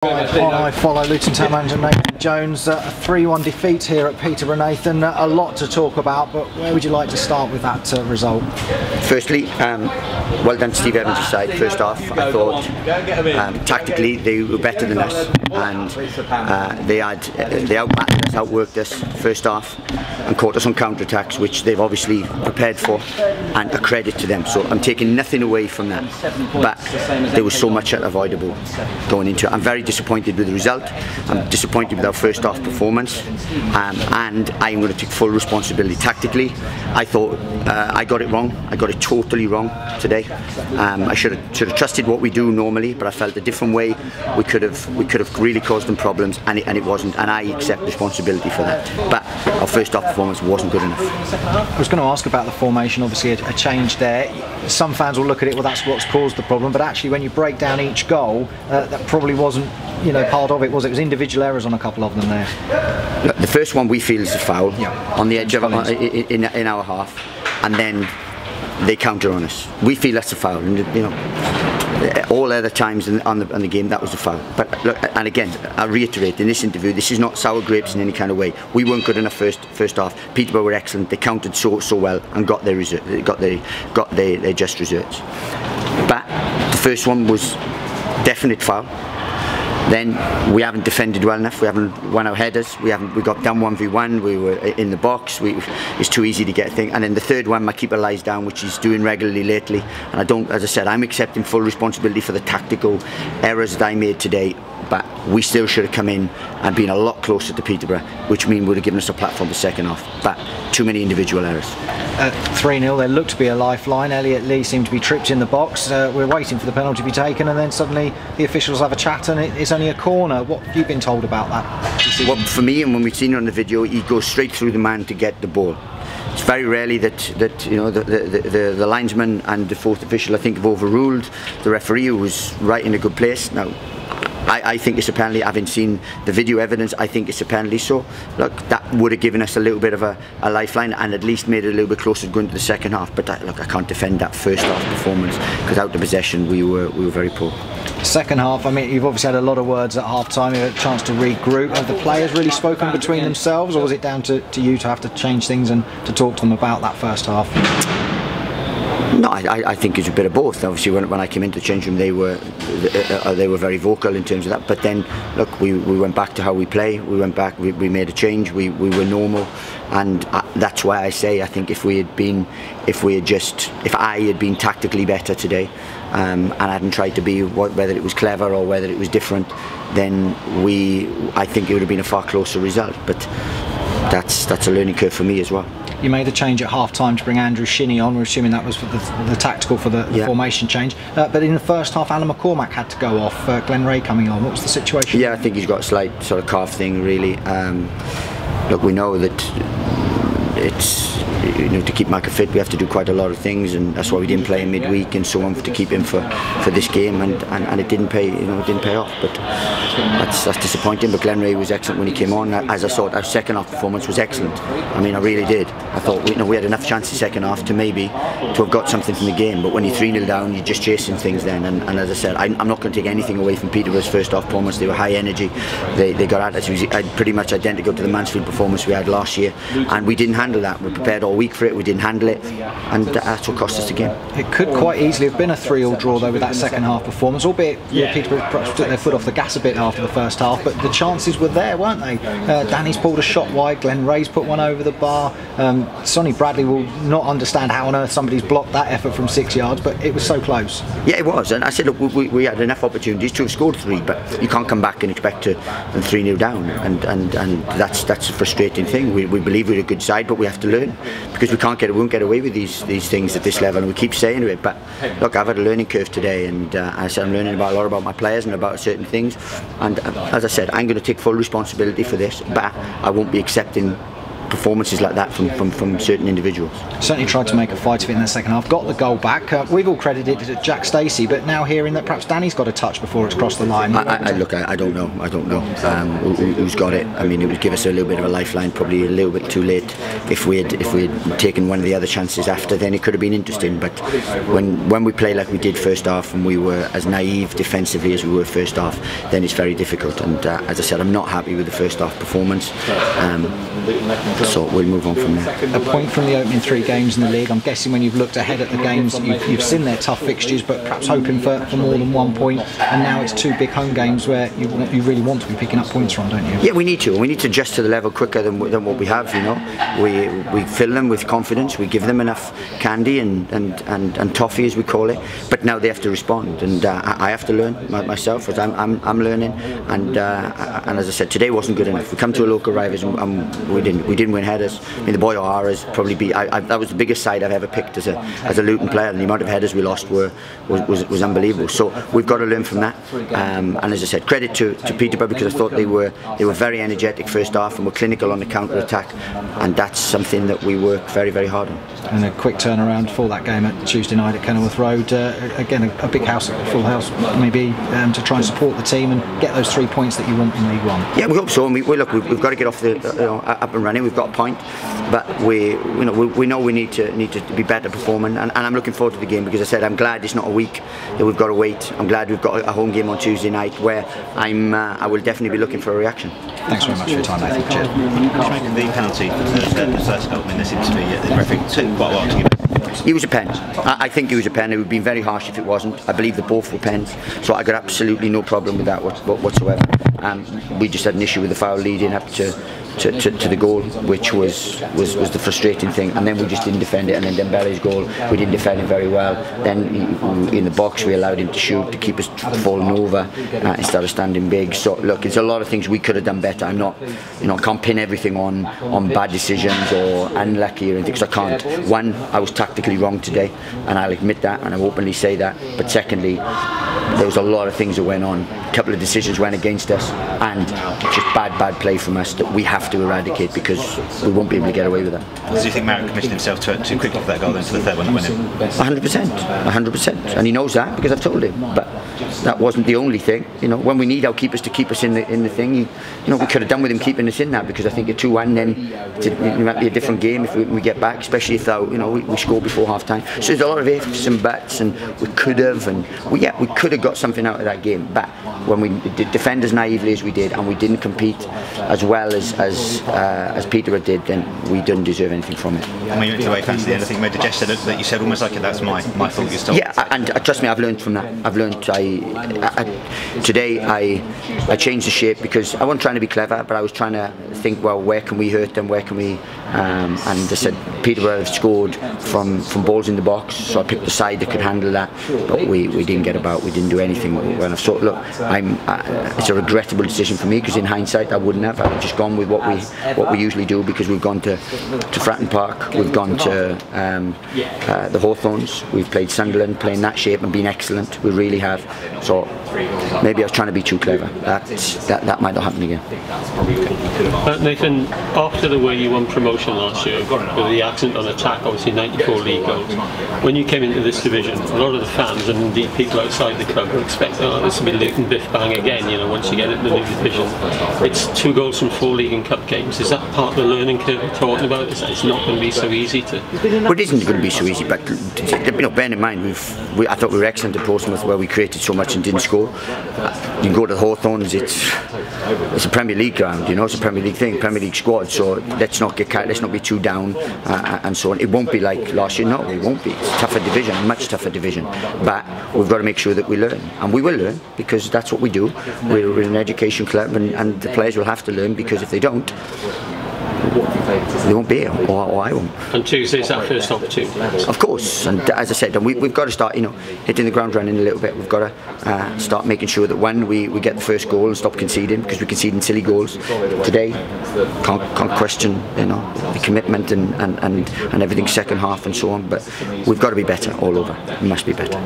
I follow Luton Town manager Nathan Jones. A 3-1 defeat here at Peterborough, Nathan. A lot to talk about, but where would you like to start with that result? Firstly, well done Steve Evans' side. First off, I thought tactically they were better than us, and they outmatched us, outworked us first half, and caught us on counter-attacks, which they've obviously prepared for, and a credit to them. So I'm taking nothing away from that, but there was so much unavoidable going into it. I'm very disappointed with the result. I'm disappointed with our first half performance, and I am going to take full responsibility. Tactically, I thought I got it wrong. I got it totally wrong today. I should have trusted what we do normally, but I felt a different way we could have really caused them problems, and it wasn't, and I accept responsibility for that. But our first half performance wasn't good enough. I was going to ask about the formation. Obviously a change there. Some fans will look at it, well, that's what's caused the problem, but actually when you break down each goal, that probably wasn't part of it, was it? It was individual errors on a couple of them there. Look, the first one we feel is a foul, yeah, on the edge of in our half, and then they counter on us. We feel that's a foul, and all other times on the game that was a foul. But look, and again, I reiterate in this interview, this is not sour grapes in any kind of way. We weren't good enough first half. Peterborough were excellent. They countered so well and got their just results. But the first one was definite foul. Then we haven't defended well enough. We haven't won our headers. We got done 1v1. We were in the box. It's too easy to get a thing. And then the third one, my keeper lies down, which he's doing regularly lately. And as I said, I'm accepting full responsibility for the tactical errors that I made today. But we still should have come in and been a lot closer to Peterborough, which means would have given us a platform the second half. But too many individual errors. 3-0, there looked to be a lifeline. Elliot Lee seemed to be tripped in the box. We're waiting for the penalty to be taken, and then suddenly the officials have a chat, and it's only a corner. What have you been told about that? Well, for me, and when we've seen it on the video, he goes straight through the man to get the ball. It's very rarely that the linesman and the fourth official, I think, have overruled the referee, who was right in a good place. Now, I think it's a penalty. Having seen the video evidence, I think it's a penalty. So, look, that would have given us a little bit of a lifeline, and at least made it a little bit closer going to the second half. But look, I can't defend that first half performance, because out of possession we were very poor. Second half, I mean, you've obviously had a lot of words at half time. You had a chance to regroup. Have the players really spoken between themselves, or was it down to you to have to change things and to talk to them about that first half? No, I think it's a bit of both. Obviously, when I came into the change room, they were very vocal in terms of that. But then, look, we went back to how we play. We went back. We made a change. We were normal, and that's why I say I think if I had been tactically better today, and I hadn't tried to be, whether it was clever or whether it was different, then I think it would have been a far closer result. But that's a learning curve for me as well. You made a change at half time to bring Andrew Shinney on. We're assuming that was for the tactical for the formation change. But in the first half, Alan McCormack had to go off. Glenn Ray coming on. What was the situation? Yeah, I think he's got a slight sort of calf thing, really. Look, we know that it's to keep Micah fit, we have to do quite a lot of things, and that's why we didn't play him midweek and so on, to keep him for this game, and it didn't pay. It didn't pay off. But that's disappointing. But Glenn Ray was excellent when he came on. As I thought, our second half performance was excellent. I mean, I really did. I thought we had enough chances second half to have got something from the game. But when you're 3-0 down, you're just chasing things then. And as I said, I'm not going to take anything away from Peterborough's first half performance. They were high energy. They got at us. It was pretty much identical to the Mansfield performance we had last year, and we didn't handle that. We prepared all week for it. We didn't handle it, and that's what cost us the game. It could quite easily have been a 3-3 draw though with that second half performance, albeit Peterborough perhaps took their foot off the gas a bit after the first half, but the chances were there, weren't they? Danny's pulled a shot wide, Glenn Ray's put one over the bar. Sonny Bradley will not understand how on earth somebody's blocked that effort from 6 yards, but it was so close. Yeah, it was, and I said, look, we had enough opportunities to have scored 3, but you can't come back and expect to 3-0 down, and that's a frustrating thing. We believe we're a good side, but we have to learn, because we won't get away with these things at this level, and we keep saying it. But look, I've had a learning curve today, and I said I'm learning a lot about my players and about certain things, and as I said, I'm going to take full responsibility for this, but I won't be accepting performances like that from certain individuals. Certainly tried to make a fight of it in the second half, got the goal back. We've all credited it to Jack Stacey, but now hearing that perhaps Danny's got a touch before it's crossed the line. Look, I don't know who's got it. I mean, it would give us a little bit of a lifeline, probably a little bit too late. If we had taken one of the other chances after, then it could have been interesting. But when we play like we did first half and we were as naive defensively as we were first half, then it's very difficult. And as I said, I'm not happy with the first half performance. So we'll move on from there. A point from the opening 3 games in the league. I'm guessing when you've looked ahead at the games, you've seen their tough fixtures, but perhaps hoping for more than 1 point. And now it's 2 big home games where you really want to be picking up points from, don't you? Yeah, we need to. We need to adjust to the level quicker than what we have. You know, we fill them with confidence. We give them enough candy and toffee, as we call it. But now they have to respond, and I have to learn myself, as I'm learning. And as I said, today wasn't good enough. We come to a local rivals and we didn't win headers. I mean, the boy O'Hara's probably that was the biggest side I've ever picked as a Luton player, and the amount of headers we lost was unbelievable. So we've got to learn from that. And as I said, credit to Peterborough, because I thought they were very energetic first half and were clinical on the counter attack, and that's something that we work very, very hard on. And a quick turnaround for that game at Tuesday night at Kenilworth Road. Again, a big house, a full house, maybe to try and support the team and get those 3 points that you want in League One. Yeah, we hope so. And we've got to get off the up and running. We've got a point, but we know we need to be better performing. And I'm looking forward to the game, because I said I'm glad it's not a week that we've got to wait. I'm glad we've got a home game on Tuesday night where I will definitely be looking for a reaction. Thanks very much for your time, Nathan. Cheers. The penalty for the first goal, I mean, there seems to be the referee took quite a while to give it. It was a pen. I think it was a pen. It would have been very harsh if it wasn't. I believe that both were pens, so I got absolutely no problem with that whatsoever. We just had an issue with the foul leading up to the goal, which was the frustrating thing, and then we just didn't defend it. And then Dembele's goal, we didn't defend it very well. Then in the box we allowed him to shoot to keep us falling over instead of standing big. So look, it's a lot of things we could have done better. I'm not, I can't pin everything on bad decisions or unlucky or anything, because I can't. One, I was tactically wrong today, and I'll admit that, and I openly say that. But secondly, there was a lot of things that went on. A couple of decisions went against us, and just bad play from us that we have to eradicate, because we won't be able to get away with that. Do you think Marek commissioned himself too quickly for that goal into the third one that went in? 100%, and he knows that, because I've told him. But that wasn't the only thing. When we need our keepers to keep us in the thing, we could have done with him keeping us in that, because I think at 2-1 then it might be a different game if we get back, especially if we score before half time. So there's a lot of ifs and buts, and we could have, and we could have got something out of that game. But when we did defend as naively as we did, and we didn't compete as well as Peterborough did, then we didn't deserve anything from it. I mean, you went to away fans at the end. I think you made a gesture that you said almost like that's my fault. You stole. Yeah, and trust me, I've learned from that. I've learned. Today I changed the shape, because I wasn't trying to be clever, but I was trying to think, well, where can we hurt them? Where can we? And I said Peterborough have scored from balls in the box, so I picked the side that could handle that. But we didn't get about. We didn't do anything. When I thought, look, it's a regrettable decision for me, because in hindsight I wouldn't have. I'd just gone with what we usually do, because we've gone to Fratton Park, we've gone to the Hawthorns, we've played Sunderland, playing that shape and been excellent. We really have. So maybe I was trying to be too clever. That might not happen again. Nathan, after the way you won promotion last year, with the accent on attack, obviously 94 league goals, when you came into this division, a lot of the fans and indeed people outside the club expect this will be Luton biff bang again, once you get into the new division. It's 2 goals from 4 league and cup games. Is that part of the learning curve you're talking about? It's not going to be so easy to... Well, it isn't going to be so easy, but bear in mind, I thought we were excellent at Portsmouth, where we created so much and didn't score. You can go to the Hawthorns, it's a Premier League ground, it's a Premier League thing, Premier League squad, so let's not be too down and so on. It won't be like last year, no, it won't be. It's a tougher division, a much tougher division, but we've got to make sure that we learn, and we will learn, because that's what we do. We're an education club, and the players will have to learn, because if they don't, they won't be here, or I won't. And Tuesday's our first opportunity. Of course, and as I said, we've got to start, hitting the ground running a little bit. We've got to start making sure that when we get the first goal and stop conceding, because we're conceding silly goals. Today, can't question, the commitment and everything second half and so on. But we've got to be better all over. We must be better.